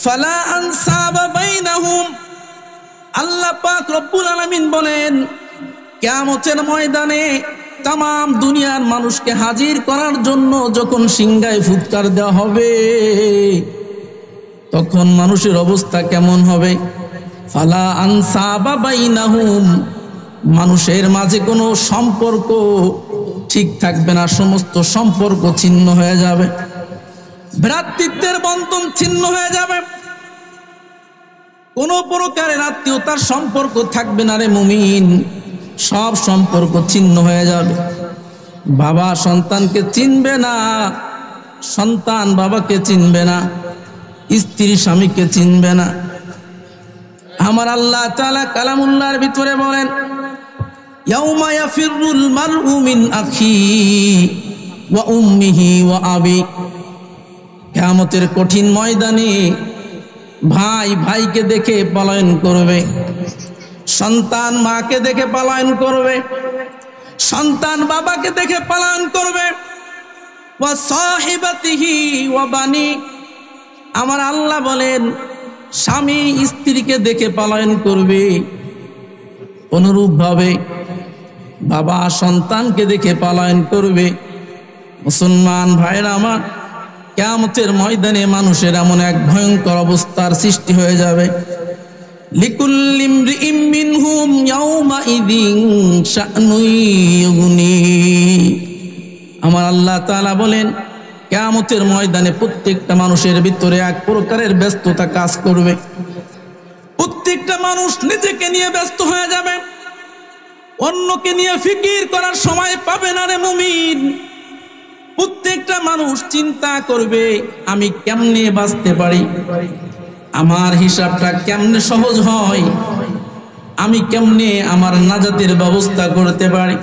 ফালা আনসাবা বাইনাহুম। আল্লাহ পাক রব্বুল আলামিন বলেন, কিয়ামতের ময়দানে তামাম দুনিয়ার মানুষকে হাজির করার জন্য যখন সিংহায় ফুৎকার দেওয়া হবে, তখন মানুষের অবস্থা কেমন হবে? ফালা আনসাবা বাইনাহুম, মানুষের মাঝে কোনো সম্পর্ক ঠিক থাকবে না, সমস্ত সম্পর্ক ছিন্ন হয়ে যাবে, ভ্রাতৃত্বের বন্ধন ছিন্ন হয়ে যাবে, কোনো প্রকারের আত্মীয়তার সম্পর্ক থাকবে না রে মুমিন, সব সম্পর্ক ছিন্ন হয়ে যাবে। বাবা সন্তানকে চিনবে না, সন্তান বাবাকে চিনবে না, স্ত্রী স্বামীকে চিনবে না। আমার আল্লাহ তাআলা কালামুল্লাহর ভিতরে বলেন, ইয়াউমা ইয়াফিরুল মারউ মিন আখিহি ওয়া উম্মিহি ওয়া আবি। কিয়ামতের কঠিন ময়দানে ভাই ভাইকে দেখে পলায়ন করবে, সন্তান মাকে দেখে পলায়ন করবে, সন্তান বাবাকে দেখে পলায়ন করবে, ওয়া সাহিবাতিহি ওয়া বানি। আমার আল্লাহ বলেন, স্বামী স্ত্রীকে দেখে পলায়ন করবে, অনুরূপ ভাবে বাবা সন্তানকে দেখে পলায়ন করবে। মুসলমান ভাইরা আমার, কিয়ামতের ময়দানে মানুষের এমন এক ভয়ঙ্কর অবস্থার সৃষ্টি হয়ে যাবে, লিকুল্লি ইমরিইম মিনহুম ইয়াউমাইযিন শা'নুন ইউগনি। আমার আল্লাহ তাআলা বলেন, কিয়ামতের ময়দানে প্রত্যেকটা মানুষের ভিতরে এক প্রকারের ব্যস্ততা কাজ করবে, প্রত্যেকটা মানুষ নিজেকে নিয়ে ব্যস্ত হয়ে যাবে, অন্যকে নিয়ে ফিকির করার সময় পাবে না রে মুমিন। প্রত্যেকটা মানুষ চিন্তা করবে, আমি কেমনে বাঁচতে পারি, আমার হিসাবটা কেমনে সহজ হয়, আমি কেমনে আমার নাজাতের ব্যবস্থা করতে পারি।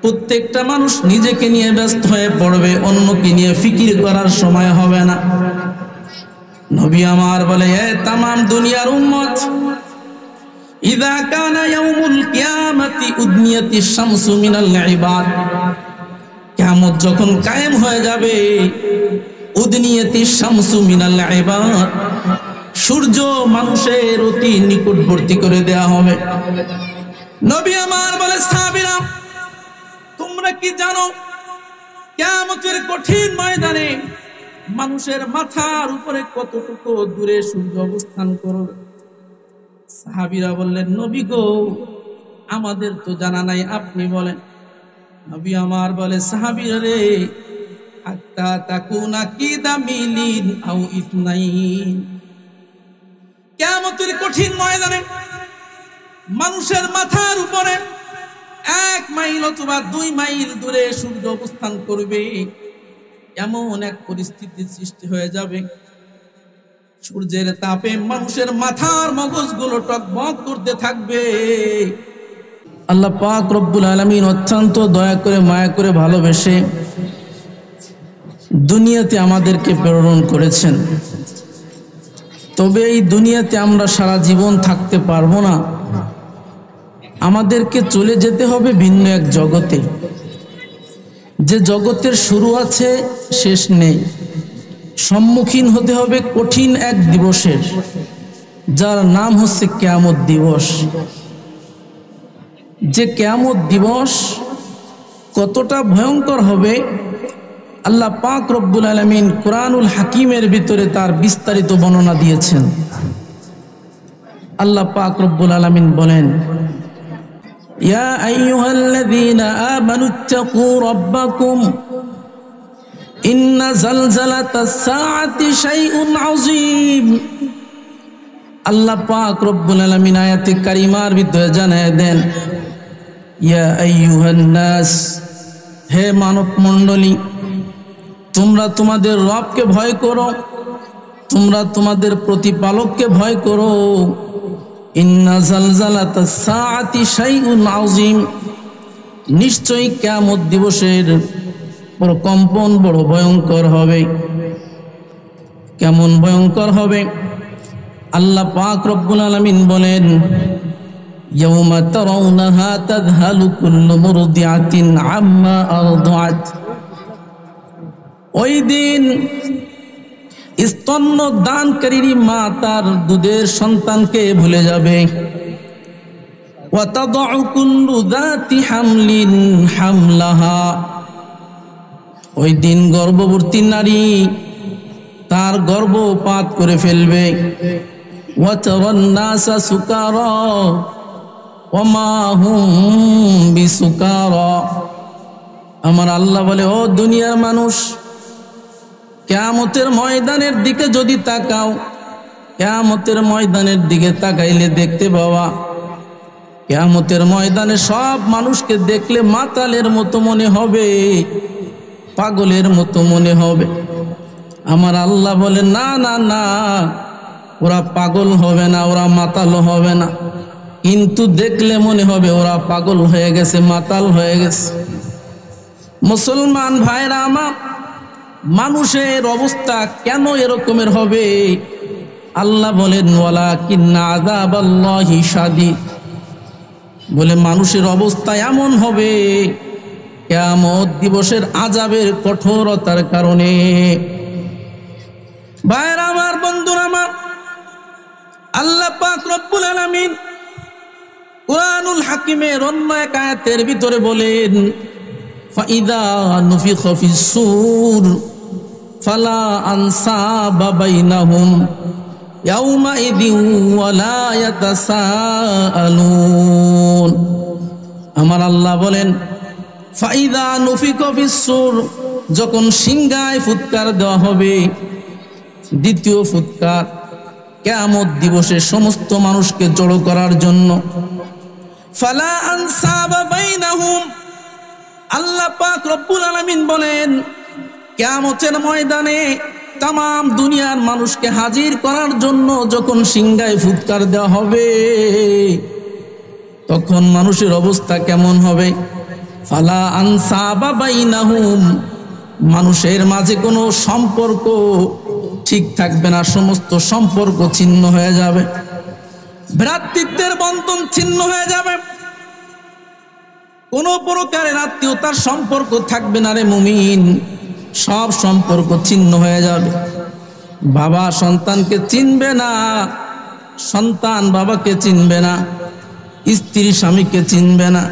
প্রত্যেকটা মানুষ নিজেকে নিয়ে ব্যস্ত হয়ে পড়বে, অন্যকে নিয়ে ফিকির করার সময় হবে না। নবী আমার বলে, এ তামাম দুনিয়ার উম্মত, ইযা কানা ইয়াউমুল কিয়ামাতি উদনিয়াতিশ শামসু মিনাল ইবাদ। কিয়ামত যখন কায়েম হয়ে যাবে, উদনিয়াতিশ শামসু মিনাল ইবাদ, সূর্য মানুষের অতি নিকটবর্তী করে দেয়া হবে। নবী আমার বলে, সাহাবীরা তোমরা কি জানো কিয়ামতের কঠিন ময়দানে মানুষের মাথার উপরে কতটুকু দূরে সূর্য অবস্থান করবে? সাহাবীরা বললেন, নবী গো, আমাদের তো জানা নাই, আপনি বলেন। নবী আমার বলে, সাহাবীরা রে, হাত্তা তাকুনা কিদা মিলিন আও ইসনাইন। কিয়ামতের কঠিন ময়দানে মানুষের মাথার উপরে 1 মাইল অথবা 2 মাইল দূরে সূর্য অবস্থান করবে, এমন এক পরিস্থিতির সৃষ্টি হয়ে যাবে, সূর্যের তাপে মানুষের মাথার মগজগুলো টকবক করতে থাকবে। আল্লাহ পাক রব্বুল আলামিন অত্যন্ত দয়া করে, মায়া করে, ভালোবেসে দুনিয়াতে আমাদেরকে প্রেরণ করেছেন। তবে এই দুনিয়াতে আমরা সারা জীবন থাকতে পারবো না, আমাদেরকে চলে যেতে হবে ভিন্ন এক জগতে, যে জগতের শুরু আছে শেষ নেই। সম্মুখীন হতে হবে কঠিন এক দিবসের, যার নাম হচ্ছে কিয়ামত দিবস। যে কিয়ামত দিবস কতটা ভয়ঙ্কর হবে, আল্লাহ পাক রব্বুল আলামিন কুরআনুল হাকিমের ভিতরে তার বিস্তারিত বর্ণনা দিয়েছেন। আল্লাহ পাক রব্বুল আলামিন বলেন, ইয়া আইয়ুহাল্লাযীনা আমানুত্তাকু রাব্বাকুম ইন্না জালজালাতাস সাআতি শাইউন আযীম। আল্লাহ পাক রব্বুল আলামিন আয়াতে কারিমার ভিতরে জানায় দেন, ইয়া আইয়ুহান নাস, হে মানব মণ্ডলী, তোমরা তোমাদের রবকে ভয় করো, তোমরা তোমাদের প্রতিপালককে ভয় করো। ইন্না জালজালাতাস সাআতি শাইউন আযীম, নিশ্চয়ই কিয়ামত দিবসের প্রকম্পন বড় ভয়ঙ্কর হবে। কেমন ভয়ঙ্কর হবে? আল্লাহ পাক রব্বুল আলামিন বলেন, ইয়াউমা তারাউনাহা তাযহালু কুল্লু মুরদিআতিন আম্মা আরদাআত। ওই দিন স্তন্য দানকারীর মা তার দুধের সন্তানকে ভুলে যাবে। ওয়াতাদউ কুল্লু যাতি হামলিন হামলাহা, ওই দিন গর্ভবতী নারী তার গর্ভপাত করে ফেলবে। ওয়াতারান নাসা সুকারা ওয়া মা হুম বিসুকারা, আমার আল্লাহ বলে ও দুনিয়ার মানুষ, কিয়ামতের ময়দানের দিকে যদি তাকাও, কিয়ামতের ময়দানের দিকে তাকাইলে দেখতে পাওয়া কিয়ামতের ময়দানে সব মানুষকে দেখলে মাতালের মতো মনে হবে, পাগলের মতো মনে হবে। আমার আল্লাহ বলে না না না, ওরা পাগল হবে না, ওরা মাতাল হবে না, কিন্তু দেখলে মনে হবে ওরা পাগল হয়ে গেছে, মাতাল হয়ে গেছে। মুসলমান ভাইরা আমার, মানুষের অবস্থা কেন এরকমের হবে? আল্লাহ বলেন ওয়ালাকিন্না আযাবাল্লাহি শাদীদ, বলে মানুষের অবস্থা এমন হবে কিয়ামত দিবসের আযাবের কঠোরতার কারণে। ভাইরা আমার, বন্ধুরা আমার, আল্লাহ পাক রব্বুল আলামিন কুরআনুল হাকিমের অন্য এক আয়াতের ভিতরে বলেন ফাইদা নুফিখা ফিস সূর ফালা আনসাবা বাইনাহুম ইয়াউমা ইদিন ওয়ালা ইয়াতাসাআলুন। আমার আল্লাহ বলেন ফাইদা নুফিখা ফিস সূর, যখন সিংহায় ফুৎকার দেওয়া হবে, দ্বিতীয় ফুৎকার কিয়ামত দিবসে সমস্ত মানুষকে জড়ো করার জন্য। ফালা আনসাবা বাইনাহুম, আল্লাহ পাক রব্বুল আলামিন বলেন কিয়ামতের ময়দানে তামাম দুনিয়ার মানুষকে হাজির করার জন্য যখন সিংহায় ফুৎকার দেওয়া হবে, তখন মানুষের অবস্থা কেমন হবে? ফালা আনসাবা বাইনাহুম, মানুষের মাঝে কোনো সম্পর্ক ঠিক থাকবে না, সমস্ত সম্পর্ক ছিন্ন হয়ে যাবে, ভ্রাতৃত্বের বন্ধন ছিন্ন হয়ে যাবে, কোন প্রকারের আত্মীয়তার সম্পর্ক থাকবে না রে মুমিন, সব সম্পর্ক ছিন্ন হয়ে যাবে। বাবা সন্তানকে চিনবে না, সন্তান বাবাকে চিনবে না, স্ত্রী স্বামীকে চিনবে না।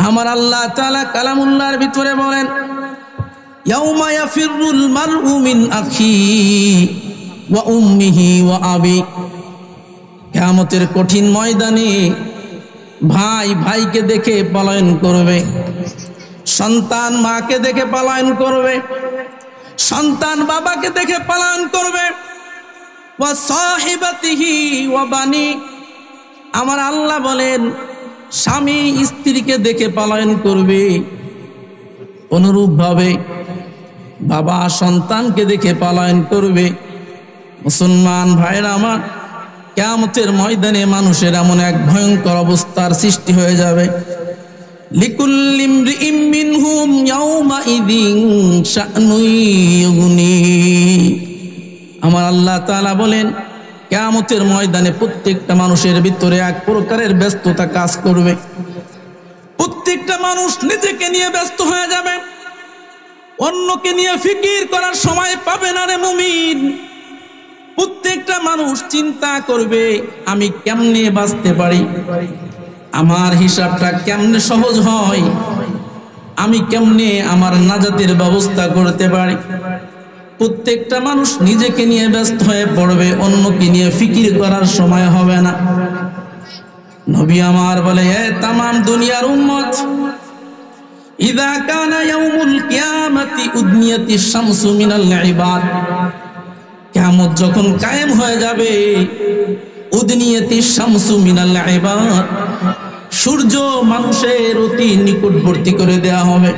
আমার আল্লাহ তাআলা কালামুল্লাহর ভিতরে বলেন ইয়াউমা ইয়াফিরুল মারউ মিন আখিহি ওয়া উম্মিহি ওয়া আবি, কিয়ামতের কঠিন ময়দানে ভাই ভাইকে দেখে পলায়ন করবে, সন্তান মাকে দেখে পলায়ন করবে, সন্তান বাবাকে দেখে পলায়ন করবে। ওয়া সাহিবাতিহি ওয়া বানি, আমার আল্লাহ বলেন স্বামী স্ত্রীকে দেখে পলায়ন করবে, অনুরূপ ভাবে বাবা সন্তানকে দেখে পলায়ন করবে। মুসলমান ভাইরা আমার, কিয়ামতের ময়দানে মানুষের এমন এক ভয়ঙ্কর অবস্থার সৃষ্টি হয়ে যাবে। লিকুল্লি ইমরিইম মিনহুম ইয়াউমা ইযিন শা'নুন ইউগনি, আমার আল্লাহ তাআলা বলেন কিয়ামতের ময়দানে প্রত্যেকটা মানুষের ভিতরে এক প্রকারের ব্যস্ততা কাজ করবে। প্রত্যেকটা মানুষ নিজেকে নিয়ে ব্যস্ত হয়ে যাবে, অন্যকে নিয়ে ফিকির করার সময় পাবে না রে মুমিন। প্রত্যেকটা মানুষ চিন্তা করবে আমি কেমনে বাঁচতে পারি, আমার হিসাবটা কেমনে সহজ হয়, আমি কেমনে আমার নাজাতের ব্যবস্থা করতে পারি। প্রত্যেকটা মানুষ নিজেকে নিয়ে ব্যস্ত হয়ে পড়বে, অন্যকে নিয়ে ফিকির করার সময় হবে না। নবী আমার বলে এ তামাম দুনিয়ার উম্মত, ইযা কানা ইয়াউমুল কিয়ামাতি উদনিয়াতিশ শামসু মিনাল ইবাদ, কিয়ামত যখন কায়েম হয়ে যাবে, উদনিয়াতিশ শামসু মিনাল ইবাদ, সূর্য মানুষের অতি নিকটবর্তী করে দেয়া হবে।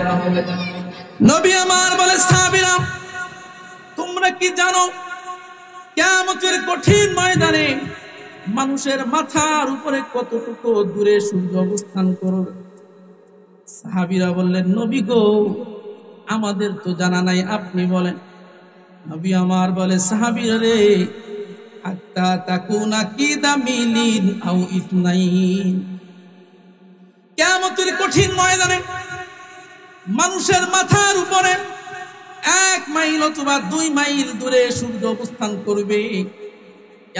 নবী আমার বলে সাহাবীরা তোমরা কি জানো কিয়ামতের কঠিন ময়দানে মানুষের মাথার উপরে কতটুকু দূরে সূর্য অবস্থান করবে? সাহাবীরা বললেন নবী গো আমাদের তো জানা নাই, আপনি বলেন। নবী আমার বলে সাহাবীরা রে হাত্তা তাকুনা কিদা মিলিন আও ইসনাইন, কিয়ামতের কঠিন ময়দানে মানুষের মাথার উপরে 1 মাইল অথবা 2 মাইল দূরে সূর্য অবস্থান করবে,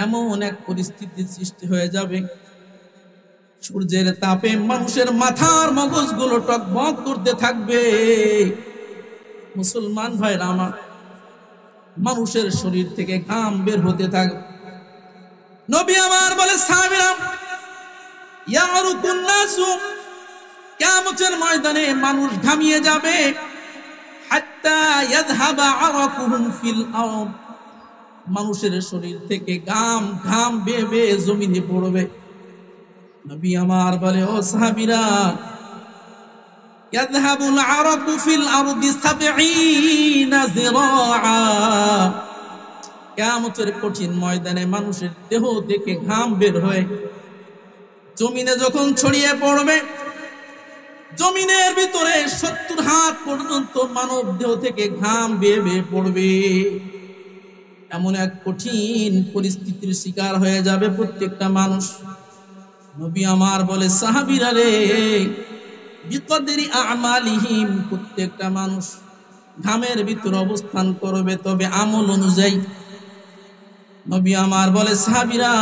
এমন এক পরিস্থিতির সৃষ্টি হয়ে যাবে সূর্যের তাপে মানুষের মাথার মগজগুলো টকবক করতে থাকবে। মুসলমান ভাইরা আমার, মানুষের শরীর থেকে ঘাম বের হতে থাকবে। নবী আমার বলে, সাহাবীরা, ইয়ারুকুন নাসু, কিয়ামতের ময়দানে মানুষ ঘামিয়ে যাবে, হাত্তা ইয়াযহাবা আরাকুহুম ফিল আরদ, মানুষের শরীর থেকে ঘাম বেয়ে বেয়ে জমিনে পড়বে। নবী আমার বলে, ও সাহাবীরা, ইয়াযহাবুল আরাকু ফিল আরদি 70 যিরাআ, কিয়ামতের কঠিন ময়দানে মানুষের দেহ থেকে ঘাম বের হয়ে জমিনে যখন ছড়িয়ে পড়বে, জমিনের ভিতরে 70 হাত পর্যন্ত মানব দেহ থেকে ঘাম বেয়ে বেয়ে পড়বে। এমন এক কঠিন পরিস্থিতির শিকার হয়ে যাবে প্রত্যেকটা মানুষ। নবী আমার বলে, সাহাবীরা রে, বিকদরি আমালিহিম, প্রত্যেকটা মানুষ ঘামের ভিতর অবস্থান করবে, তবে আমল অনুযায়ী। নবী আমার বলে, সাহাবীরা,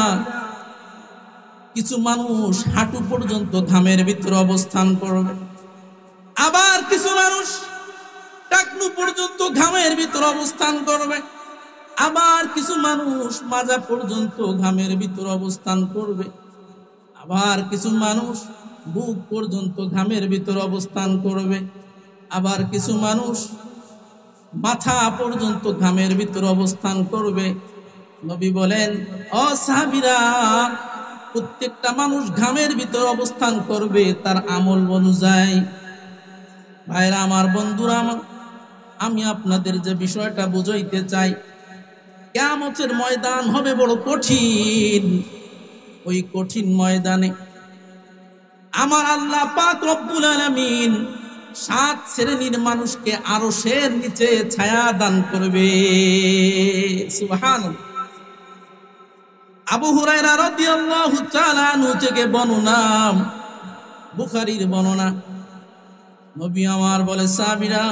কিছু মানুষ হাঁটু পর্যন্ত ঘামের ভিতর অবস্থান করবে, আবার কিছু মানুষ টাকনু পর্যন্ত ঘামের ভিতর অবস্থান করবে, আবার কিছু মানুষ মাজা পর্যন্ত ঘামের ভিতর অবস্থান করবে, আবার কিছু মানুষ বুক পর্যন্ত ঘামের ভিতর অবস্থান করবে, আবার কিছু মানুষ মাথা পর্যন্ত ঘামের ভিতর অবস্থান করবে। নবী বলেন, ও সাহাবীরা, প্রত্যেকটা মানুষ ঘামের ভিতর অবস্থান করবে তার আমল অনুযায়ী। ভাইরা আমার, বন্ধুরা আমার, আমি আপনাদের যে বিষয়টা বুঝাইতে চাই, কিয়ামতের ময়দান হবে বড় কঠিন। ওই কঠিন ময়দানে আমার আল্লাহ পাক রব্বুল আলামিন 7 শ্রেণীর মানুষকে আরশের নিচে ছায়া দান করবে। সুবহানাল্লাহ। আবু হুরায়রা রাদিয়াল্লাহু তাআলা আনহু থেকে বর্ণনা, বুখারীর বর্ণনা। নবী আমার বলে, সাহাবীরা,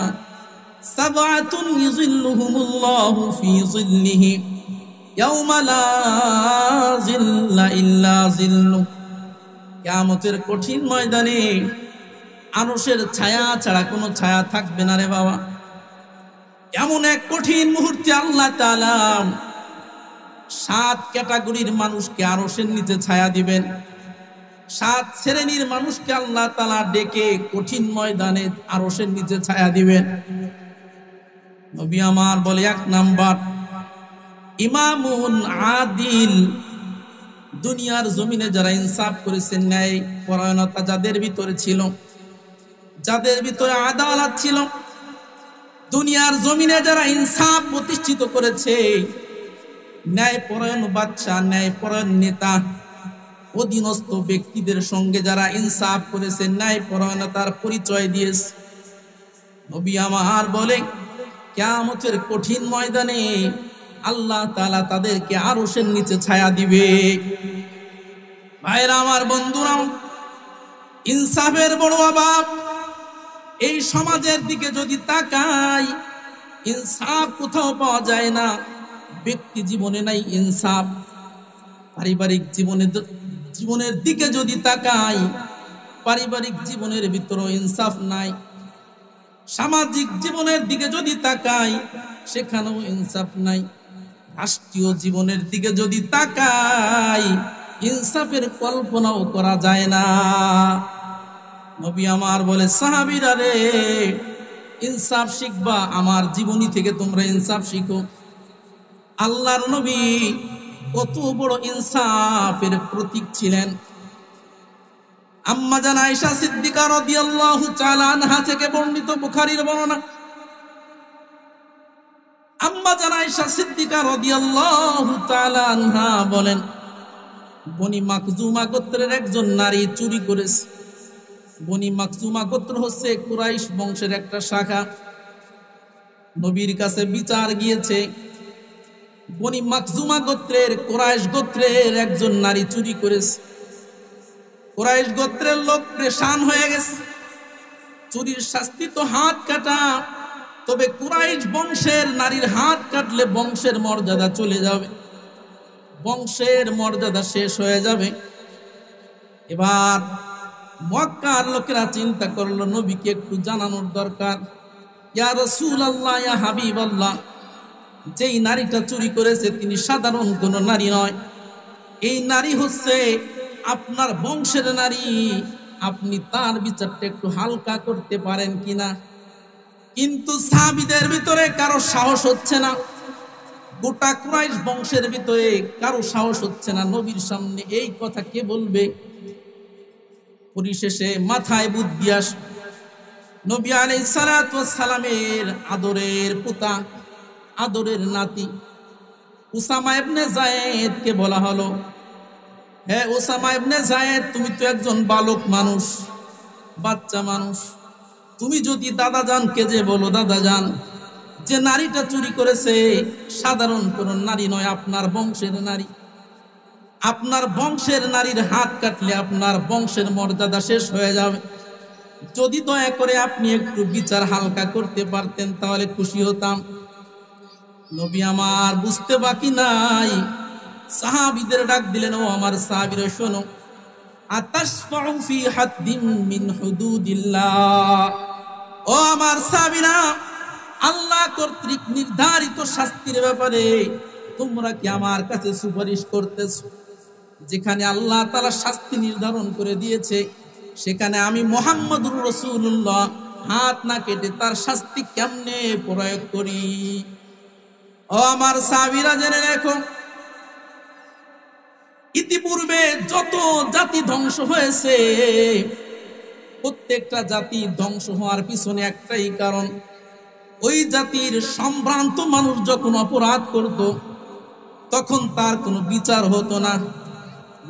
সাবআতুন ইযিল্লুহুমুল্লাহু ফি যিল্লিহি ইয়াওমা লা যিল্লা ইল্লা যিল্লু, কিয়ামতের কঠিন ময়দানে আরশের ছায়া ছাড়া কোনো ছায়া থাকবে না রে বাবা। এমন এক কঠিন মুহূর্তে আল্লাহ তাআলা 7 ক্যাটাগরির মানুষকে আরশের নিচে ছায়া দিবেন। 7 শ্রেণীর মানুষকে আল্লাহ তাআলা ডেকে কঠিন ময়দানে আরশের নিচে ছায়া দিবেন। নবী আমার বলে, 1 নাম্বার, ইমামুন আদিল, দুনিয়ার জমিনে যারা ইনসাফ করেছেন, ন্যায় পরায়ণতা যাদের ভিতরে ছিল, যাদের ভিতরে আদালত ছিল, দুনিয়ার জমিনে যারা ইনসাফ প্রতিষ্ঠিত করেছে, ন্যায় পরায়ণ বাদশা, ন্যায় পরায়ণ নেতা, অধীনস্থ ব্যক্তিদের সঙ্গে যারা ইনসাফ করেছে, ন্যায় পরায়ণতার পরিচয় দিয়েছে, নবী আমার বলে, কিয়ামতের কঠিন ময়দানে আল্লাহ তাআলা তাদেরকে আরশের নিচে ছায়া দিবে। ভাইরা আমার, বন্ধুরা, ইনসাফের বড় অভাব। এই সমাজের দিকে যদি তাকাই, ইনসাফ কোথাও পাওয়া যায় না। ব্যক্তি জীবনে নাই ইনসাফ, পারিবারিক জীবনের দিকে যদি তাকাই, পারিবারিক জীবনের ভিতরেও ইনসাফ নাই। সামাজিক জীবনের দিকে যদি তাকাই, সেখানেও ইনসাফ নাই। রাষ্ট্রীয় জীবনের দিকে যদি তাকাই, ইনসাফের কল্পনাও করা যায় না। নবী আমার বলে, সাহাবীরা রে, ইনসাফ শিখবা, আমার জীবনী থেকে তোমরা ইনসাফ শিখো। আল্লাহর নবী কত বড় ইনসাফের প্রতীক ছিলেন। আম্মা জান আয়েশা সিদ্দিকা রাদিয়াল্লাহু তাআলা আনহা থেকে বর্ণিত, বুখারীর বর্ণনা। আম্মা জান আয়েশা সিদ্দিকা রাদিয়াল্লাহু তাআলা আনহা বলেন, বনি মাখজুমা গোত্রের একজন নারী চুরি করেছে। বনি মাখজুমা গোত্র হচ্ছে কুরাইশ বংশের একটা শাখা। নবীর কাছে বিচার গিয়েছে, বনি মাখজুমা গোত্রের, কুরাইশ গোত্রের একজন নারী চুরি করেছে। কুরাইশ গোত্রের লোক পেরেশান হয়ে গেছে। চুরির শাস্তি তো হাত কাটা, তবে কুরাইশ বংশের নারীর হাত কাটলে বংশের মর্যাদা চলে যাবে, বংশের মর্যাদা শেষ হয়ে যাবে। এবার মক্কার লোকেরা চিন্তা করলো নবীকে একটু জানানোর দরকার। ইয়া রাসূলুল্লাহ, ইয়া হাবিবাল্লাহ, যেই নারীটা চুরি করেছে তিনি সাধারণ কোনো নারী নয়, এই নারী হচ্ছে আপনার বংশের নারী, আপনি তার বিচারটা একটু হালকা করতে পারেন কিনা। কিন্তু সাহাবীদের ভিতরে কারো সাহস হচ্ছে না, গোটা কুরাইশ বংশের ভিতরে কারো সাহস হচ্ছে না নবীর সামনে এই কথা কে বলবে। পরিশেষে মাথায় বুদ্ধি আস, নবী আলাইহিস সালাতু ওয়াস সালামের আদরের পুতা, আদরের নাতি উসামা ইবনে যায়েদ কে বলা হলো, হে উসামা ইবনে যায়েদ, তুমি তো একজন বালক মানুষ, বাচ্চা মানুষ, তুমি যদি দাদা জানকে যে বলো, দাদা জান, যে নারীটা চুরি করেছে সাধারণ কোন নারী নয়, আপনার বংশের নারী, আপনার বংশের নারীর হাত কাটলে আপনার বংশের মর্যাদা শেষ হয়ে যাবে। যদি দয়া করে আপনি একটু বিচার হালকা করতে পারতেন তাহলে খুশি হতাম। নবী আমার বুঝতে বাকি নাই, সাহাবীদের ডাক দিলেন, ও আমার সাহাবীরা শোনো, আতাশফাউ ফি হাদ্দিন মিন হুদুদিল্লাহ, ও আমার সাহাবীরা, আল্লাহ কর্তৃক নির্ধারিত শাস্তির ব্যাপারে তোমরা কি আমার কাছে সুপারিশ করতেছো? যেখানে আল্লাহ তাআলা শাস্তি নির্ধারণ করে দিয়েছে সেখানে আমি মুহাম্মদুর রাসূলুল্লাহ হাত না কেটে তার শাস্তি কেমনে প্রয়োগ করি? ও আমার সাহাবীরা জেনে রাখো, ইতিপূর্বে যত জাতি ধ্বংস হয়েছে প্রত্যেকটা জাতি ধ্বংস হওয়ার পিছনে একটাই কারণ, ওই জাতির সম্ভ্রান্ত মানুষ যখন অপরাধ করত তখন তার কোনো বিচার হতো না।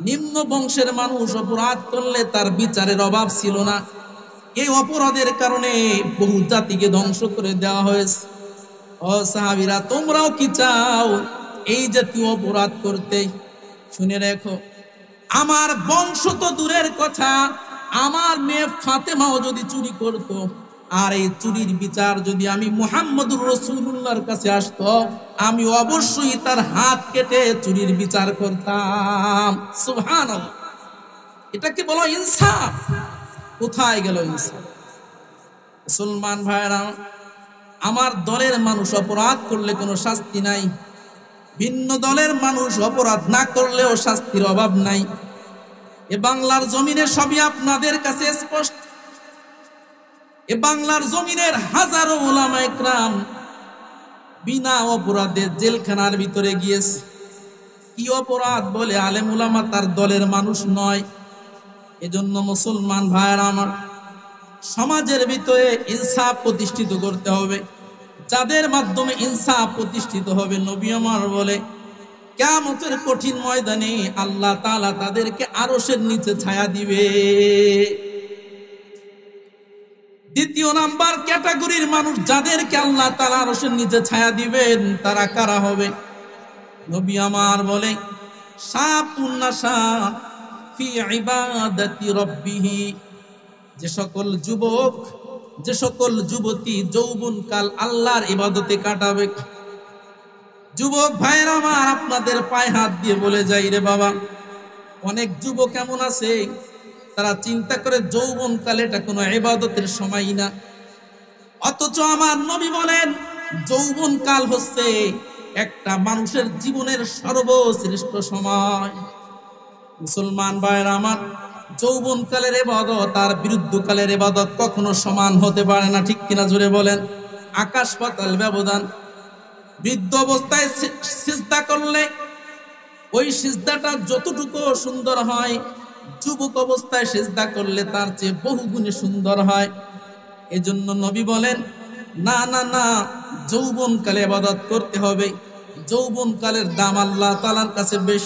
নিম্ন বংশের মানুষ অপরাধ করলে তার বিচারের অভাব ছিল না। এই অপরাধের কারণে বহু জাতিকে ধ্বংস করে দেওয়া হয়েছে। ও সাহাবীরা, তোমরাও কি চাও এই জাতীয় অপরাধ করতে? শুনে রেখো, আমার বংশ তো দূরের কথা, আমার মেয়ে ফাতেমাও যদি চুরি করত, আর এই চুরির বিচার যদি আমি মুহাম্মদুর রাসূলুল্লাহর কাছে আসতো, আমি অবশ্যই তার হাত কেটে চুরির বিচার করতাম। সুবহানাল্লাহ, এটাকে বলো ইনসাফ। কোথায় গেল ইনসাফ? মুসলমান ভাইরা, আমার দলের মানুষ অপরাধ করলে কোনো শাস্তি নাই, ভিন্ন দলের মানুষ অপরাধ না করলেও শাস্তির অভাব নাই। এ বাংলার জমিনে সবই আপনাদের কাছে স্পষ্ট। এ বাংলার জমিনের হাজারো উলামা ইকরাম বিনা অপরাধে জেলখানার ভিতরে গিয়েছে। কি অপরাধ বলে? আলেম উলামা তার দলের মানুষ নয়। এজন্য মুসলমান ভাইয়েরা আমার, সমাজের ভিতরে ইনসাফ প্রতিষ্ঠিত করতে হবে। যাদের মাধ্যমে ইনসাফ প্রতিষ্ঠিত হবে, নবী আমার বলে কিয়ামতের কঠিন ময়দানে আল্লাহ তাআলা তাদেরকে আরশের নিচে ছায়া দিবে। দ্বিতীয় নাম্বার ক্যাটাগরির মানুষ যাদেরকে আল্লাহ তাআলা আরশের নিচে ছায়া দিবেন, তারা কারা হবে? নবী আমার বলে শাবুন নাশা ফি ইবাদাতি রাব্বিহি, যে সকল যুবক, যে সকল যুবতী যৌবনকাল আল্লাহর ইবাদতে কাটাবে। যুবক ভাইরা আমার, আপনাদের পায়ে হাত দিয়ে বলে যাই রে বাবা, অনেক যুবক এমন আছে তারা চিন্তা করে যৌবনকাল এটা কোনো ইবাদতের সময় না, অথচ আমার নবী বলেন যৌবনকাল হচ্ছে একটা মানুষের জীবনের সর্বশ্রেষ্ঠ সময়। মুসলমান ভাইরা আমার, যৌবনকালের ইবাদত আর বৃদ্ধকালের ইবাদত কখনো সমান হতে পারে না, ঠিক কিনা জোরে বলেন? আকাশ পাতাল ব্যবধান। বৃদ্ধ অবস্থায় সিজদা করলে ওই সিজদাটা যতটুকু সুন্দর হয়, যুবক অবস্থায় সিজদা করলে তার চেয়ে বহু গুণে সুন্দর হয়। এজন্য নবী বলেন না না না, যৌবনকালে ইবাদত করতে হবে। যৌবনকালের দাম আল্লাহ তাআলার কাছে বেশ।